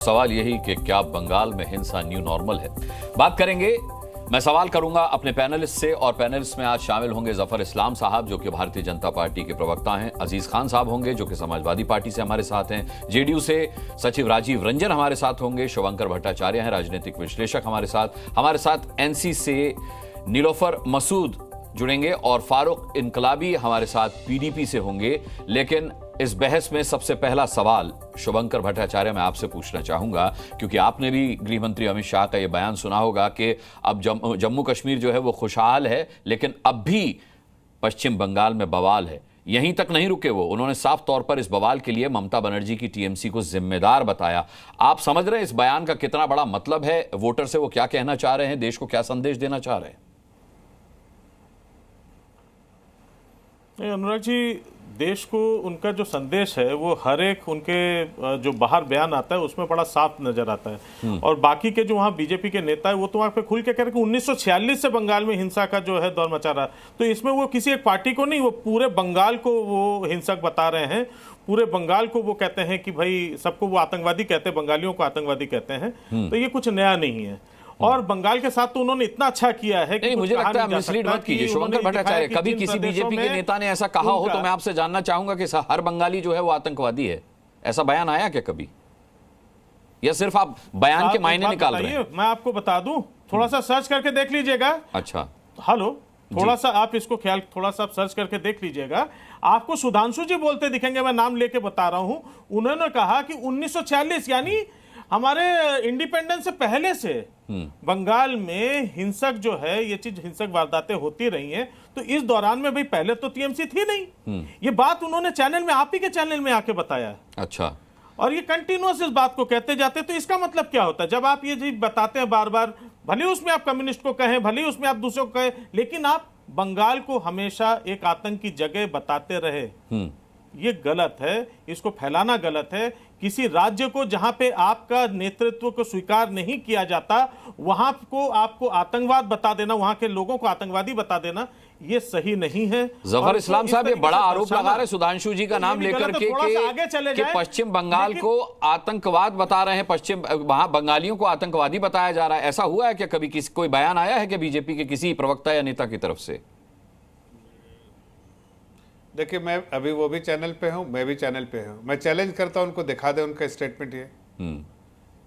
सवाल यही कि क्या बंगाल में हिंसा न्यू नॉर्मल है। बात करेंगे, मैं सवाल करूंगा अपने पैनलिस्ट से, और पैनलिस्ट में आज शामिल होंगे जफर इस्लाम साहब जो कि भारतीय जनता पार्टी के प्रवक्ता हैं, अजीज खान साहब होंगे जो कि समाजवादी पार्टी से हमारे साथ हैं, जेडीयू से सचिव राजीव रंजन हमारे साथ होंगे, शुभंकर भट्टाचार्य हैं राजनीतिक विश्लेषक हमारे साथ एनसी से नीलोफर मसूद जुड़ेंगे, और फारूक इनकलाबी हमारे साथ पीडीपी से होंगे। लेकिन इस बहस में सबसे पहला सवाल शुभंकर भट्टाचार्य मैं आपसे पूछना चाहूंगा, क्योंकि आपने भी गृह मंत्री अमित शाह का यह बयान सुना होगा कि अब जम्मू कश्मीर जो है वो खुशहाल है, लेकिन अब भी पश्चिम बंगाल में बवाल है। यहीं तक नहीं रुके वो, उन्होंने साफ तौर पर इस बवाल के लिए ममता बनर्जी की टीएमसी को जिम्मेदार बताया। आप समझ रहे हैं इस बयान का कितना बड़ा मतलब है, वोटर से वो क्या कहना चाह रहे हैं, देश को क्या संदेश देना चाह रहे हैं? अनुराग जी, देश को उनका जो संदेश है वो हर एक उनके जो बाहर बयान आता है उसमें बड़ा साफ नजर आता है। और बाकी के जो वहाँ बीजेपी के नेता है वो तो वहाँ पे खुल के कह रहे हैं कि 1946 से बंगाल में हिंसा का जो है दौर मचा रहा। तो इसमें वो किसी एक पार्टी को नहीं, वो पूरे बंगाल को वो हिंसक बता रहे हैं। पूरे बंगाल को वो कहते हैं कि भाई सबको वो आतंकवादी कहते हैं, बंगालियों को आतंकवादी कहते हैं। तो ये कुछ नया नहीं है। और बंगाल के साथ तो उन्होंने इतना अच्छा किया है कि नहीं, मुझे लगता है मिसलीड मत कीजिए शुभंकर भट्टाचार्य। कभी किसी बीजेपी के नेता ने ऐसा कहा हो तो मैं आपसे जानना चाहूंगा कि हर बंगाली जो है वो आतंकवादी है, ऐसा बयान आया क्या कभी, या सिर्फ आप बयान के मायने निकाल रहे हैं? मैं आपको बता दूं, थोड़ा सा सर्च करके देख लीजिएगा। अच्छा, हेलो, थोड़ा सा आप इसको ख्याल, थोड़ा सा सर्च करके देख लीजिएगा, आपको सुधांशु जी बोलते दिखेंगे। मैं नाम लेके बता रहा हूं। उन्होंने कहा कि 1946 यानी हमारे इंडिपेंडेंस से पहले से बंगाल में हिंसक जो है, ये चीज हिंसक वारदातें होती रही हैं। तो इस दौरान में भाई पहले तो टीएमसी थी नहीं। ये बात उन्होंने चैनल में, आप ही के चैनल में आके बताया। अच्छा, और ये कंटिन्यूअस इस बात को कहते जाते। तो इसका मतलब क्या होता है? जब आप ये चीज बताते हैं बार बार, भले उसमें आप कम्युनिस्ट को कहें, भले उसमें आप दूसरों को कहें, लेकिन आप बंगाल को हमेशा एक आतंक की जगह बताते रहे। ये गलत है, इसको फैलाना गलत है। किसी राज्य को जहां पे आपका नेतृत्व को स्वीकार नहीं किया जाता, वहां को आपको आतंकवाद बता देना, वहां के लोगों को आतंकवादी बता देना, ये सही नहीं है। जफर इस्लाम साहब ये बड़ा आरोप लगा रहे सुधांशु जी का नाम लेकर के कि पश्चिम बंगाल को आतंकवाद बता रहे हैं, पश्चिम वहां बंगालियों को आतंकवादी बताया जा रहा है। ऐसा हुआ है क्या कभी? किसी कोई बयान आया है कि बीजेपी के किसी प्रवक्ता या नेता की तरफ से? देखिए, मैं अभी वो भी चैनल पे हूँ, मैं भी चैनल पे हूँ। मैं चैलेंज करता हूँ उनको दिखा दे उनका स्टेटमेंट। ये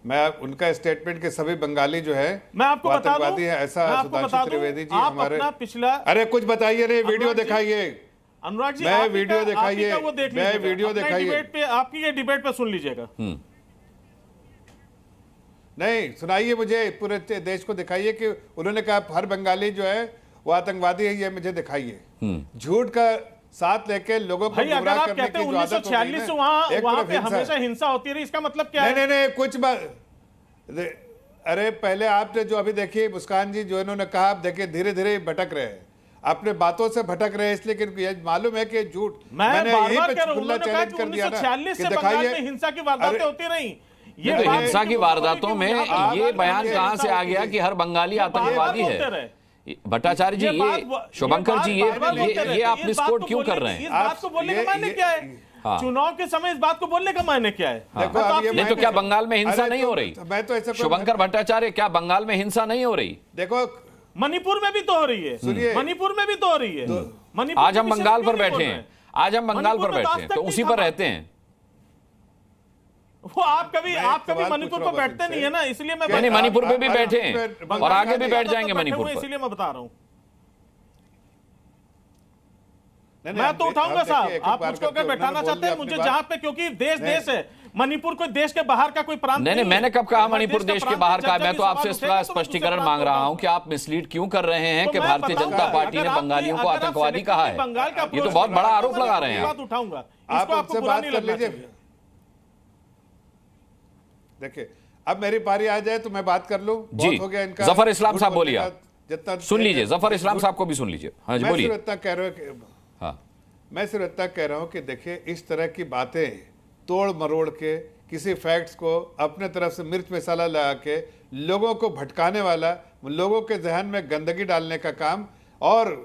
मैं उनका स्टेटमेंट के सभी बंगाली जो है मैं आपको आतंकवादी है, ऐसा सुधांशु त्रिवेदी जी हमारे पिछला। अरे कुछ बताइए, रे वीडियो दिखाइए अनुराग जी, मैं वीडियो दिखाइए, मैं वीडियो दिखाइए, आपकी ये डिबेट पे सुन लीजिएगा। नहीं सुनाइए, मुझे पूरे देश को दिखाइए कि उन्होंने कहा हर बंगाली जो है वो आतंकवादी है, ये मुझे दिखाइए। झूठ का साथ लेके लोगों को गुमराह करने की जो आदत होती है ना, 1946 से वहां पे हमेशा हिंसा होती रही, इसका मतलब क्या है? नहीं कुछ बात। अरे पहले आपने जो अभी देखिए मुस्कान जी जो इन्होंने कहा, आप देखिए धीरे धीरे भटक रहे हैं, अपने बातों से भटक रहे हैं, इसलिए कि मालूम है कि झूठ। मैंने यही पे खुला चैलेंज कर दिया ना कि दिखाइए हिंसा की वारदातें होती रही। ये हिंसा की वारदातों में ये बयान कहां से आ गया कि हर बंगाली आतंकवादी है? भट्टाचार्य जी, ये शुभंकर जी, ये आप मिसकोट क्यों कर रहे हैं? इस बात को बोलने का मायने क्या है? चुनाव के समय इस बात को बोलने का मायने क्या है? नहीं तो क्या बंगाल में हिंसा नहीं हो रही? मैं तो ऐसा शुभंकर भट्टाचार्य, क्या बंगाल में हिंसा नहीं हो रही? देखो, मणिपुर में भी तो हो रही है, सुनिए, मणिपुर में भी तो हो रही है। आज हम बंगाल पर बैठे हैं, आज हम बंगाल पर बैठे हैं, तो उसी पर रहते हैं। वो आप कभी मणिपुर पर बैठते नहीं है ना, इसलिए मैं नहीं, मणिपुर पे भी बैठे हैं और आगे भी बैठ जाएंगे मणिपुर पर, इसलिए मैं बता रहा हूं। मैं तो उठाऊंगा साहब, आप मुझको अगर बैठाना चाहते हैं मुझे जहां पे, क्योंकि देश है, मणिपुर कोई देश के बाहर का कोई प्रांत नहीं। मैंने कब कहा मणिपुर देश के बाहर का? मैं तो आपसे इसका स्पष्टीकरण मांग रहा हूं कि आप मिसलीड क्यों कर रहे हैं कि भारतीय जनता पार्टी ने बंगालियों को आतंकवादी कहा है। ये तो बहुत बड़ा आरोप लगा रहे हैं। बात उठाऊंगा, आप आपसे बात कर लीजिए। देखिए, अब मेरी पारी आ जाए तो मैं बात कर लूं। बहुत हो गया इनका। जफर इस्लाम साहब बोलिए, जितना सुन लीजिए, जफर इस्लाम साहब को भी सुन लीजिए। हाँ जी, बोलिए। मैं सिर्फ इतना कह रहा हूं कि देखिए, इस तरह की बातें तोड़ मरोड़ के किसी फैक्ट्स को अपने तरफ से मिर्च मसाला लगा के लोगों को भटकाने वाला, लोगों के जहन में गंदगी डालने का काम और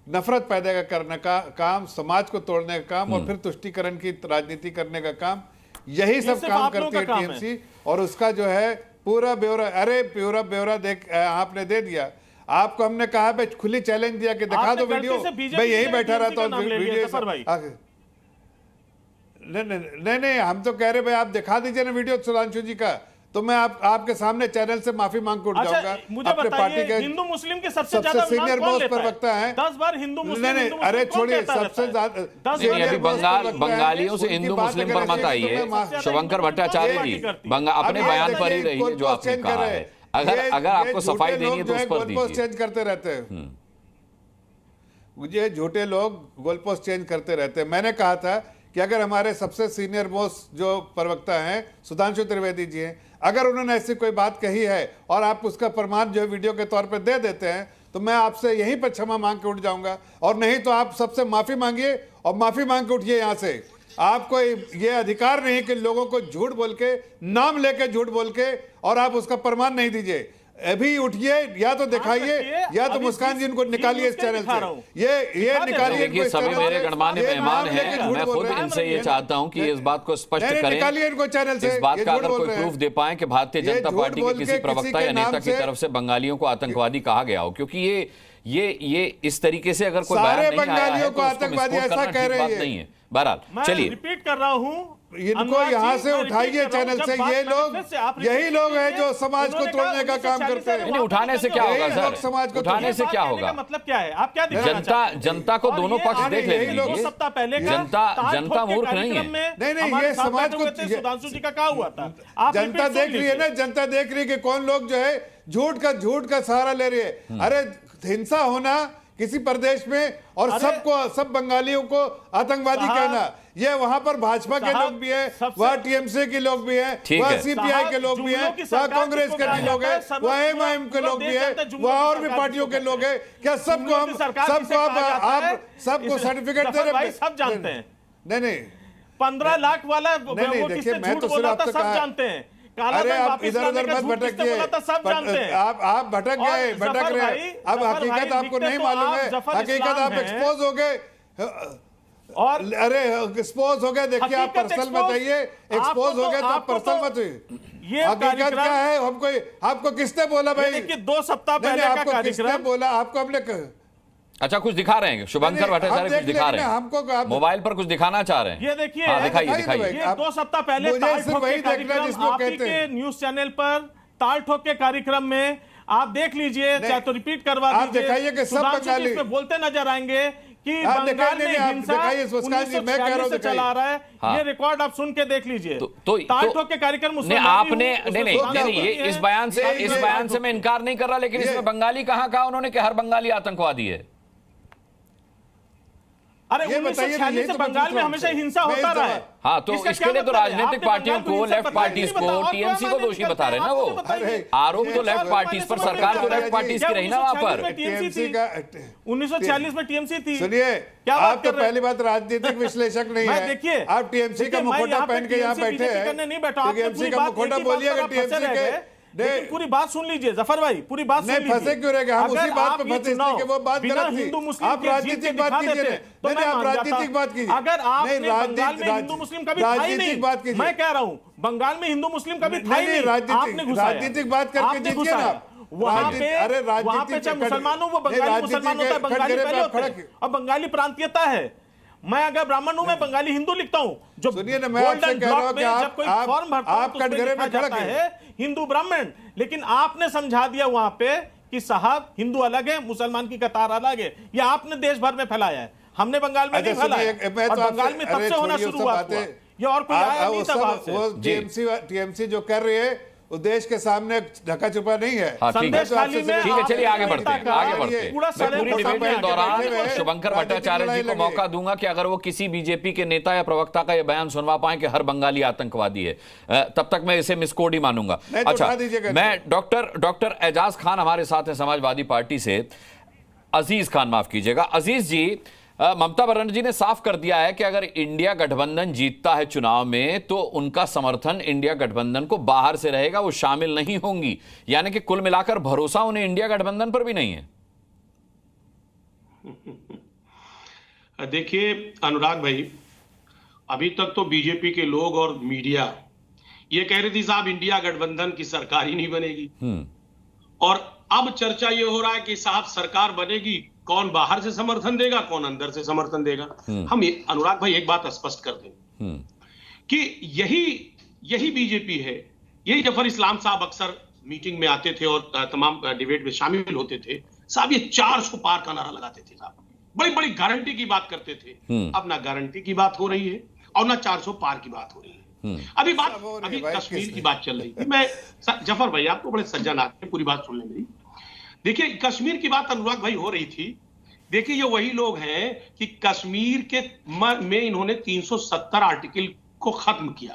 नफरत पैदा करने का काम, समाज को तोड़ने का काम और फिर तुष्टीकरण की राजनीति करने का काम, यही सब काम करती है टीएमसी। और उसका जो है पूरा ब्यौरा, अरे पूरा ब्यौरा देख आपने दे दिया। आपको हमने कहा भाई, खुली चैलेंज दिया कि दिखा दो वीडियो, भाई यही बैठा रहा तो वीडियो। नहीं, हम तो कह रहे भाई आप दिखा दीजिए ना वीडियो सुधांशु जी का, तो मैं आपके सामने चैनल से माफी मांग के उठ जाऊंगा। मुझे बताइए, हिंदू मुस्लिम के सबसे ज्यादा सीनियर मोस्ट प्रवक्ता हैं, 10 बार हिंदू मुस्लिम। नहीं, अरे छोड़िए, सबसे ज्यादा अभी बंगालियों से हिंदू मुस्लिम पर मत आइए। शुभंकर भट्टाचार्य जी अपने बयान पर ही रहिए जो आपने कहा है। अगर आपको सफाई देनी है तो उस पर दीजिए। चेंज करते रहते हैं, मुझे झूठे लोग गोल पोस्ट चेंज करते रहते हैं। मैंने कहा था कि अगर हमारे सबसे सीनियर मोस्ट जो प्रवक्ता हैं सुधांशु त्रिवेदी जी हैं, अगर उन्होंने ऐसी कोई बात कही है और आप उसका प्रमाण जो वीडियो के तौर पे दे देते हैं, तो मैं आपसे यहीं पर क्षमा मांग के उठ जाऊंगा। और नहीं तो आप सबसे माफी मांगिए और माफी मांग के उठिए यहाँ से। आपको ये अधिकार नहीं कि लोगों को झूठ बोल के, नाम लेके झूठ बोल के, और आप उसका प्रमाण नहीं दीजिए। अभी उठिए, या तो दिखाइए या तो मुस्कान जी इनको निकालिए इस चैनल से। ये निकालिए। देखिए, सभी मेरे गणमान्य मेहमान हैं, मैं खुद इनसे ये चाहता हूं कि इस बात को स्पष्ट करें, निकालिए इनको चैनल से। इस बात का अगर कोई प्रूफ दे पाए कि भारतीय जनता पार्टी के किसी प्रवक्ता या नेता की तरफ से बंगालियों को आतंकवादी कहा गया हो, क्योंकि ये इस तरीके से अगर कोई बयान नहीं आया है तो आतंकवादी ऐसा कह रहे हैं। बहरहाल चलिए, रिपीट कर रहा हूं, इनको यहाँ से उठाइए चैनल से। ये लोग, यही लोग हैं जो समाज को तोड़ने का काम करते हैं। नहीं, उठाने से क्या होगा सर? समाज को उठाने से क्या होगा? मतलब क्या है? आप क्या दिखाना चाहते हैं? जनता को दोनों पक्ष देख लेंगे। सप्ताह पहले जनता मूर्ख नहीं है। नहीं, ये समाज को, सुधांशु जी का क्या हुआ था? जनता देख रही है ना, जनता देख रही है कि कौन लोग जो है झूठ का सहारा ले रही है। अरे हिंसा होना किसी प्रदेश में और सब बंगालियों को आतंकवादी कहना, ये वहां पर भाजपा के लोग भी हैं, वहां टीएमसी के लोग भी हैं, वहां सीपीआई के लोग भी हैं, वहां कांग्रेस के भी लोग हैं, वहां एमआईएम के लोग भी हैं, वहां और भी पार्टियों के लोग हैं। क्या सबको आप सबको सर्टिफिकेट दे रहे हैं? सब जानते हैं। नहीं, 15 लाख वाला देखिए, मैं तो सिर्फ आपसे सब जानते हैं। अरे आप इधर उधर मत भटकिए, आप भटक रहे हैं। अब हकीकत आपको नहीं मालूम है, हकीकत आप एक्सपोज हो गए। और अरे एक्सपोज हो गए, देखिए आप पर्सनल मत आइए। एक्सपोज हो गए तो आप पर्सनल मत हुई। ये हकीकत क्या है? आपको किसने बोला भाई? 2 सप्ताह पहले आपको किसने बोला? आपको हमने अच्छा कुछ दिखा रहे हैं, शुभंकर भट्टाचार्य कुछ दिखा रहे हैं, हमको मोबाइल पर कुछ दिखाना चाह रहे हैं। ये देखिए, दिखाइए। ये 2 सप्ताह पहले न्यूज चैनल पर ताल ठोक के कार्यक्रम में आप देख लीजिए, चाहे तो रिपीट करवा दीजिए, सुधांशु जी बोलते नजर आएंगे कि बंगाल में हिंसा 1946 से चला रहा है। ये रिकॉर्ड आप सुन के देख लीजिए। ताल ठोक के कार्यक्रम आपने नहीं, ये इस बयान से मैं इनकार नहीं कर रहा, लेकिन इसमें बंगाली कहाँ कहा उन्होंने कि हर बंगाली आतंकवादी है? अरे 1946 से बंगाल में हमेशा हिंसा होता रहा है। हाँ, तो इसके लिए तो राजनीतिक पार्टियों को, लेफ्ट पार्टीज को, टीएमसी को दोषी बता रहे हैं ना वो। आरोप तो लेफ्ट पार्टीज पर, सरकार तो लेफ्ट पार्टीज की रही ना वहां पर। 1946 में टीएमसी थी। सुनिए, आप तो पहली बात राजनीतिक विश्लेषक नहीं है। देखिए, आप टीएमसी का मुखौटा पहन के यहाँ बैठे हैं, टीएमसी का मुखौटा बोलिएगा टीएमसी के। पूरी बात सुन लीजिए जफर भाई, पूरी बात सुन लीजिए। फंसे क्यों रहेगा? हम उसी बात पे फंसे इसलिए कि वो बात गलत थी। आप राजनीतिक बात कीजिए, नहीं आप राजनीतिक बात कीजिए। अगर आपने बंगाल में हिंदू मुस्लिम कभी था ही नहीं, बात कीजिए। मैं कह रहा हूँ बंगाल में हिंदू मुस्लिम कभी था ही नहीं, राजनीतिक बात करके जीतिए ना। वहां पे चाहे मुसलमान हो, वो बंगाली मुसलमान होता है, बंगाली पहले होता है, और बंगाली प्रांतीयता है। मैं अगर ब्राह्मण हूं, मैं बंगाली हिंदू लिखता हूं। जो सुनिए ना, मैं आपसे कह रहा हूं कि जब कोई फॉर्म भरता है तो कटघरे में खड़ा है हिंदू ब्राह्मण, लेकिन आपने समझा दिया वहां पे कि साहब हिंदू अलग है, मुसलमान की कतार अलग है। ये आपने देश भर में फैलाया है, हमने बंगाल में नहीं फैलाया। और बंगाल में तब से होना शुरू हुआ, ये और कोई आया नहीं था बाहर से। टीएमसी जो कर रही है वो देश के सामने ढका छुपा नहीं है। ठीक है, चलिए आगे बढ़ते हैं। पूरी डिबेट के दौरान शुभंकर भट्टाचार्य जी को मौका दूंगा कि अगर वो किसी बीजेपी के नेता या प्रवक्ता का ये बयान सुनवा पाए कि हर बंगाली आतंकवादी है, तब तक मैं इसे मिसकोड ही मानूंगा। अच्छा, मैं डॉक्टर एजाज खान हमारे साथ हैं समाजवादी पार्टी से। अजीज खान, माफ कीजिएगा। अजीज जी, ममता बनर्जी ने साफ कर दिया है कि अगर इंडिया गठबंधन जीतता है चुनाव में तो उनका समर्थन इंडिया गठबंधन को बाहर से रहेगा, वो शामिल नहीं होंगी। यानी कि कुल मिलाकर भरोसा उन्हें इंडिया गठबंधन पर भी नहीं है। देखिए अनुराग भाई, अभी तक तो बीजेपी के लोग और मीडिया ये कह रही थी साहब इंडिया गठबंधन की सरकार ही नहीं बनेगी। और अब चर्चा ये हो रहा है कि साहब सरकार बनेगी, कौन बाहर से समर्थन देगा, कौन अंदर से समर्थन देगा। हम अनुराग भाई एक बात स्पष्ट कर दें कि यही बीजेपी है, यही जफर इस्लाम साहब अक्सर मीटिंग में आते थे और तमाम डिबेट में शामिल होते थे साहब, ये 400 पार का नारा लगाते थे साहब, बड़ी बड़ी गारंटी की बात करते थे। अब ना गारंटी की बात हो रही है और ना 400 पार की बात हो रही है। अभी कश्मीर की बात चल रही थी। मैं जफर भाई आपको बड़े सज्जन आते हैं, पूरी बात सुन लें मेरी। देखिए कश्मीर की बात अनुराग भाई हो रही थी। देखिए ये वही लोग हैं कि कश्मीर के में इन्होंने 370 आर्टिकल को खत्म किया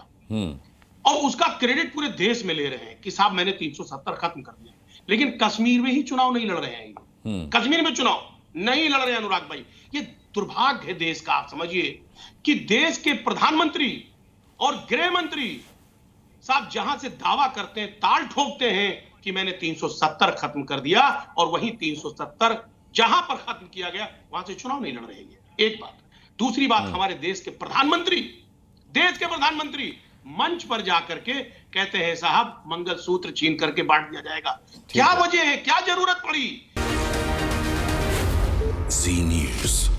और उसका क्रेडिट पूरे देश में ले रहे हैं कि साहब मैंने 370 खत्म कर दिया, लेकिन कश्मीर में ही चुनाव नहीं लड़ रहे हैं। कश्मीर में चुनाव नहीं लड़ रहे हैं अनुराग भाई। ये दुर्भाग्य है देश का। आप समझिए कि देश के प्रधानमंत्री और गृह मंत्री साहब जहां से दावा करते हैं, ताल ठोकते हैं कि मैंने 370 खत्म कर दिया, और वहीं 370 जहां पर खत्म किया गया वहां से चुनाव नहीं लड़ रहे हैं। एक बात। दूसरी बात, हमारे देश के प्रधानमंत्री मंच पर जाकर के कहते हैं साहब मंगलसूत्र छीन करके बांट दिया जाएगा। क्या वजह है, क्या जरूरत पड़ी? जी न्यूज़।